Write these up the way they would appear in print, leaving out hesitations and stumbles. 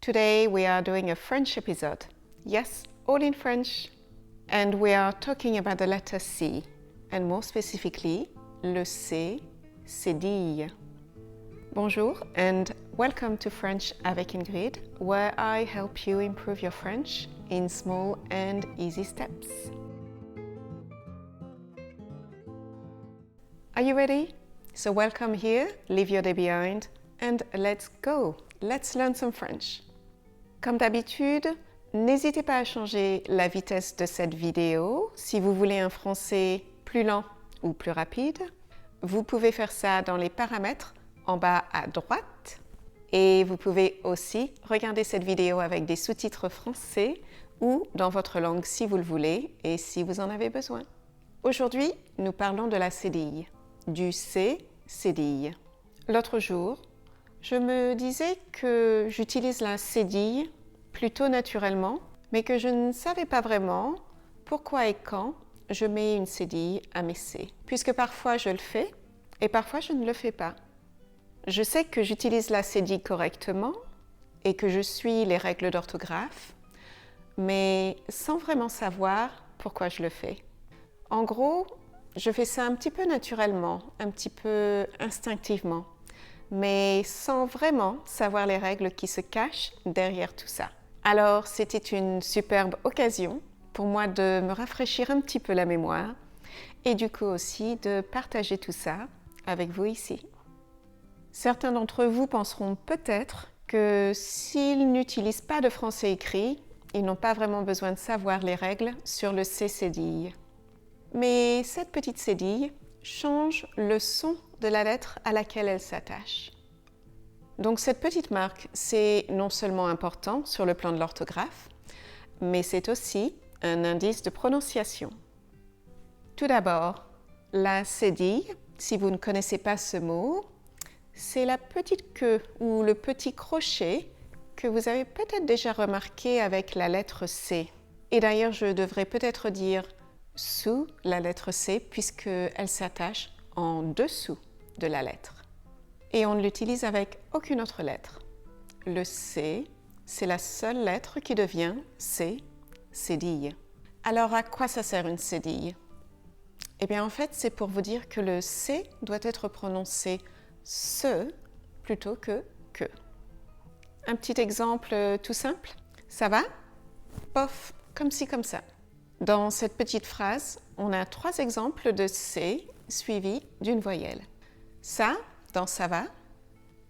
Today we are doing a French episode. Yes, all in French. And we are talking about the letter C, and more specifically, le C, cédille. Bonjour and welcome to French avec Ingrid, where I help you improve your French in small and easy steps. Are you ready? So welcome here, leave your day behind, and let's go! Let's learn some French. Comme d'habitude, n'hésitez pas à changer la vitesse de cette vidéo si vous voulez un français plus lent ou plus rapide. Vous pouvez faire ça dans les paramètres en bas à droite. Et vous pouvez aussi regarder cette vidéo avec des sous-titres français ou dans votre langue si vous le voulez et si vous en avez besoin. Aujourd'hui, nous parlons de la cédille, du C, cédille. L'autre jour, je me disais que j'utilise la cédille plutôt naturellement, mais que je ne savais pas vraiment pourquoi et quand je mets une cédille à mes C. Puisque parfois je le fais et parfois je ne le fais pas. Je sais que j'utilise la cédille correctement et que je suis les règles d'orthographe, mais sans vraiment savoir pourquoi je le fais. En gros, je fais ça un petit peu naturellement, un petit peu instinctivement, mais sans vraiment savoir les règles qui se cachent derrière tout ça. Alors, c'était une superbe occasion pour moi de me rafraîchir un petit peu la mémoire et du coup aussi de partager tout ça avec vous ici. Certains d'entre vous penseront peut-être que s'ils n'utilisent pas de français écrit, ils n'ont pas vraiment besoin de savoir les règles sur le C cédille. Mais cette petite cédille change le son de la lettre à laquelle elle s'attache. Donc cette petite marque, c'est non seulement important sur le plan de l'orthographe, mais c'est aussi un indice de prononciation. Tout d'abord, la cédille, si vous ne connaissez pas ce mot, c'est la petite queue ou le petit crochet que vous avez peut-être déjà remarqué avec la lettre C. Et d'ailleurs, je devrais peut-être dire sous la lettre C puisqu'elle s'attache en dessous de la lettre. Et on ne l'utilise avec aucune autre lettre. Le C, c'est la seule lettre qui devient C, cédille. Alors à quoi ça sert une cédille? Eh bien en fait, c'est pour vous dire que le C doit être prononcé ce plutôt que. Un petit exemple tout simple, ça va? Pof, comme ci, comme ça. Dans cette petite phrase, on a 3 exemples de C suivis d'une voyelle. Ça, dans ça va,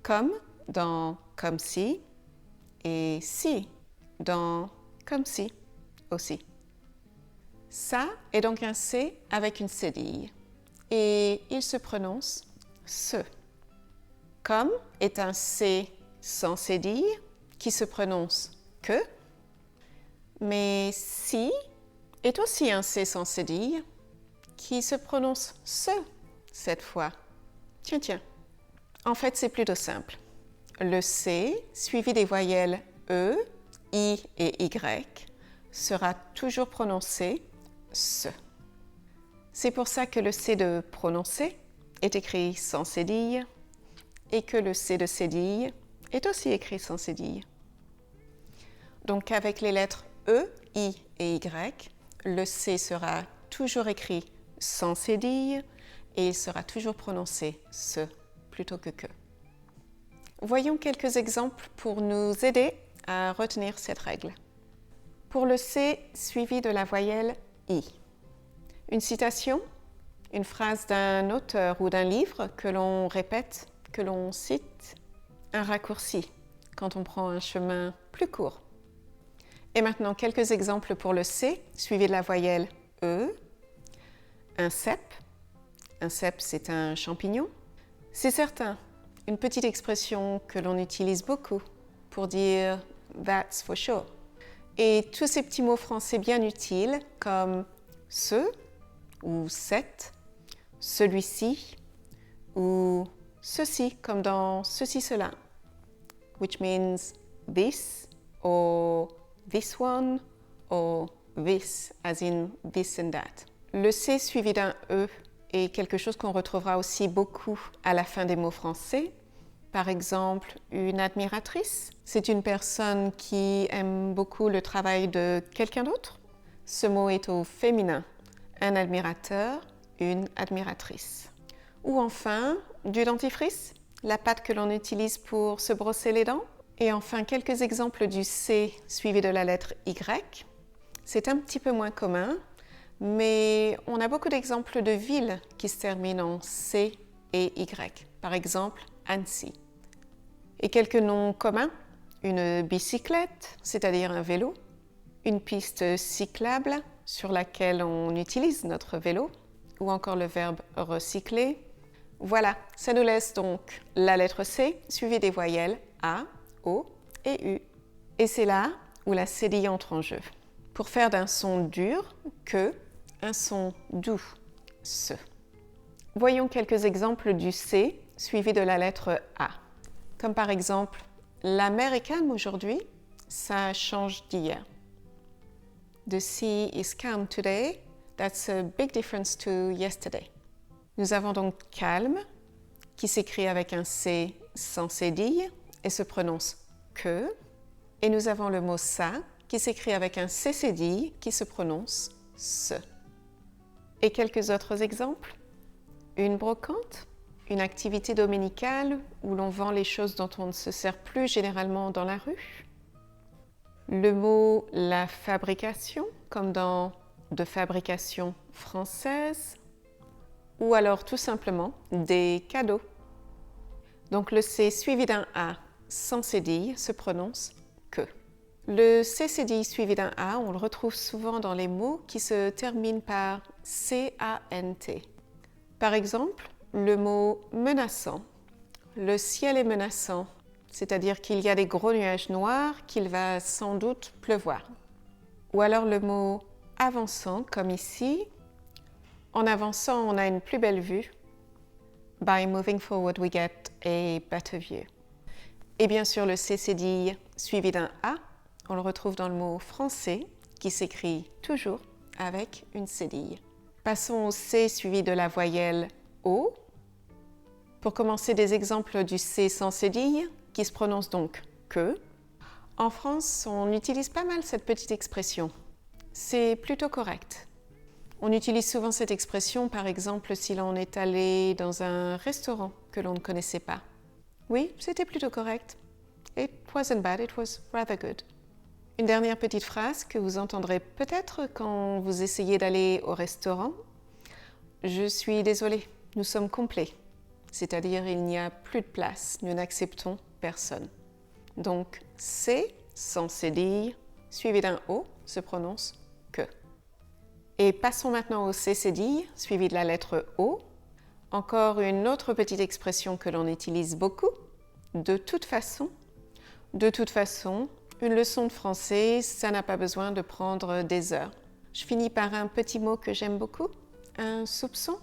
comme dans comme si, et si, dans comme si aussi. Ça est donc un C avec une cédille, et il se prononce ce. Comme est un C sans cédille, qui se prononce que, mais si est aussi un C sans cédille, qui se prononce ce cette fois. Tiens. En fait, c'est plutôt simple. Le C, suivi des voyelles E, I et Y, sera toujours prononcé ce. C'est pour ça que le C de prononcer est écrit sans cédille et que le C de cédille est aussi écrit sans cédille. Donc avec les lettres E, I et Y, le C sera toujours écrit sans cédille et il sera toujours prononcé ce plutôt que. Voyons quelques exemples pour nous aider à retenir cette règle. Pour le C suivi de la voyelle I, une citation, une phrase d'un auteur ou d'un livre que l'on répète, que l'on cite, un raccourci quand on prend un chemin plus court. Et maintenant, quelques exemples pour le C suivi de la voyelle E, un cep. Un cep, c'est un champignon. C'est certain, une petite expression que l'on utilise beaucoup pour dire « that's for sure ». Et tous ces petits mots français bien utiles comme « ce » ou « cette »,« celui-ci » ou « ceci » comme dans « ceci, cela », which means « this » or « this one » or « this » as in « this and that ». Le C suivi d'un E est quelque chose qu'on retrouvera aussi beaucoup à la fin des mots français. Par exemple, une admiratrice, c'est une personne qui aime beaucoup le travail de quelqu'un d'autre. Ce mot est au féminin. Un admirateur, une admiratrice. Ou enfin, du dentifrice, la pâte que l'on utilise pour se brosser les dents. Et enfin, quelques exemples du C suivi de la lettre Y. C'est un petit peu moins commun, mais on a beaucoup d'exemples de villes qui se terminent en C et Y. Par exemple, Annecy. Et quelques noms communs, une bicyclette, c'est-à-dire un vélo, une piste cyclable sur laquelle on utilise notre vélo, ou encore le verbe recycler. Voilà, ça nous laisse donc la lettre C suivie des voyelles A, O et U. Et c'est là où la cédille entre en jeu. Pour faire d'un son dur, que, un son doux, se. Voyons quelques exemples du C suivi de la lettre A. Comme par exemple, la mer est calme aujourd'hui, ça change d'hier. The sea is calm today, that's a big difference to yesterday. Nous avons donc calme, qui s'écrit avec un C sans cédille et se prononce que. Et nous avons le mot ça, qui s'écrit avec un C cédille qui se prononce se. Et quelques autres exemples. Une brocante, une activité dominicale où l'on vend les choses dont on ne se sert plus généralement dans la rue. Le mot la fabrication, comme dans de fabrication française, ou alors tout simplement des cadeaux. Donc le C suivi d'un A sans cédille se prononce que. Le C cédille suivi d'un A, on le retrouve souvent dans les mots qui se terminent par C-A-N-T. Par exemple, le mot menaçant. Le ciel est menaçant, c'est-à-dire qu'il y a des gros nuages noirs, qu'il va sans doute pleuvoir. Ou alors le mot avançant, comme ici. En avançant, on a une plus belle vue. By moving forward, we get a better view. Et bien sûr, le C cédille suivi d'un A, on le retrouve dans le mot français, qui s'écrit toujours avec une cédille. Passons au C suivi de la voyelle O. Pour commencer, des exemples du C sans cédille, qui se prononce donc que. En France, on utilise pas mal cette petite expression. C'est plutôt correct. On utilise souvent cette expression, par exemple, si l'on est allé dans un restaurant que l'on ne connaissait pas. Oui, c'était plutôt correct. It wasn't bad, it was rather good. Une dernière petite phrase que vous entendrez peut-être quand vous essayez d'aller au restaurant. Je suis désolée, nous sommes complets. C'est-à-dire, il n'y a plus de place, nous n'acceptons personne. Donc, C sans cédille, suivi d'un O, se prononce que. Et passons maintenant au C cédille, suivi de la lettre O. Encore une autre petite expression que l'on utilise beaucoup. De toute façon. De toute façon, une leçon de français, ça n'a pas besoin de prendre des heures. Je finis par un petit mot que j'aime beaucoup, un soupçon.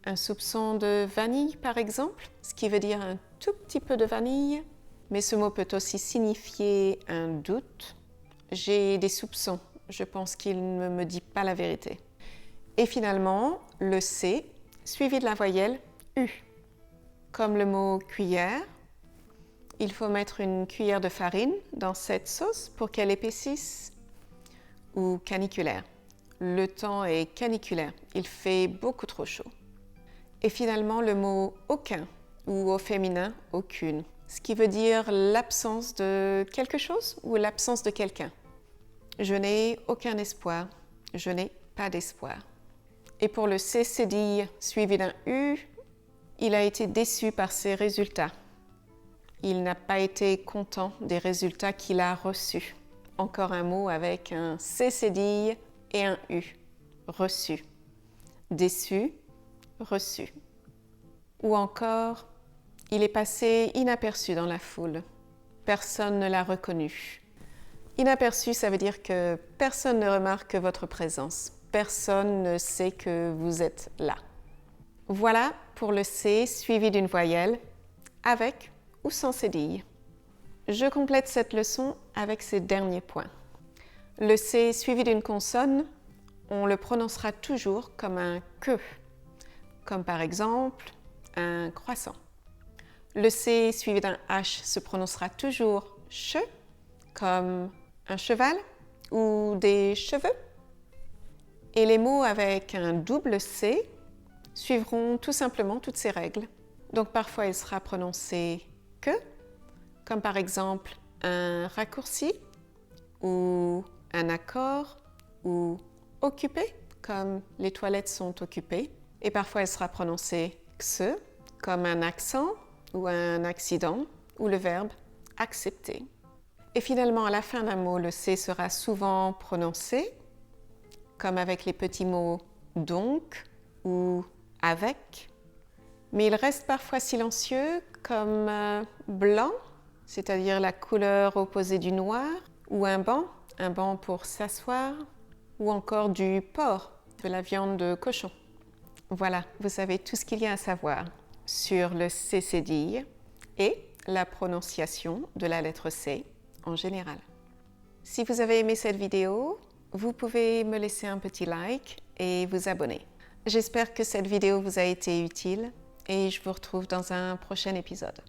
Un soupçon de vanille, par exemple, ce qui veut dire un tout petit peu de vanille. Mais ce mot peut aussi signifier un doute. J'ai des soupçons. Je pense qu'il ne me dit pas la vérité. Et finalement, le C, suivi de la voyelle U. Comme le mot cuillère, il faut mettre une cuillère de farine dans cette sauce pour qu'elle épaississe. Ou caniculaire. Le temps est caniculaire. Il fait beaucoup trop chaud. Et finalement, le mot aucun, ou au féminin, aucune, ce qui veut dire l'absence de quelque chose ou l'absence de quelqu'un. Je n'ai aucun espoir, je n'ai pas d'espoir. Et pour le C cédille suivi d'un U, il a été déçu par ses résultats. Il n'a pas été content des résultats qu'il a reçus. Encore un mot avec un C cédille et un U. Reçu. Déçu, reçu. Ou encore, il est passé inaperçu dans la foule. Personne ne l'a reconnu. Inaperçu, ça veut dire que personne ne remarque votre présence. Personne ne sait que vous êtes là. Voilà pour le C suivi d'une voyelle, avec ou sans cédille. Je complète cette leçon avec ces derniers points. Le C suivi d'une consonne, on le prononcera toujours comme un que, comme par exemple un croissant. Le C suivi d'un H se prononcera toujours che, comme un cheval ou des cheveux. Et les mots avec un double C suivront tout simplement toutes ces règles. Donc parfois il sera prononcé que, comme par exemple un raccourci ou un accord ou occupé, comme les toilettes sont occupées. Et parfois il sera prononcé xe, comme un accent ou un accident, ou le verbe accepter. Et finalement, à la fin d'un mot, le C sera souvent prononcé, comme avec les petits mots donc ou avec. Mais il reste parfois silencieux, comme blanc, c'est-à-dire la couleur opposée du noir, ou un banc pour s'asseoir, ou encore du porc, de la viande de cochon. Voilà, vous savez tout ce qu'il y a à savoir sur le CCDI et la prononciation de la lettre C en général. Si vous avez aimé cette vidéo, vous pouvez me laisser un petit like et vous abonner. J'espère que cette vidéo vous a été utile et je vous retrouve dans un prochain épisode.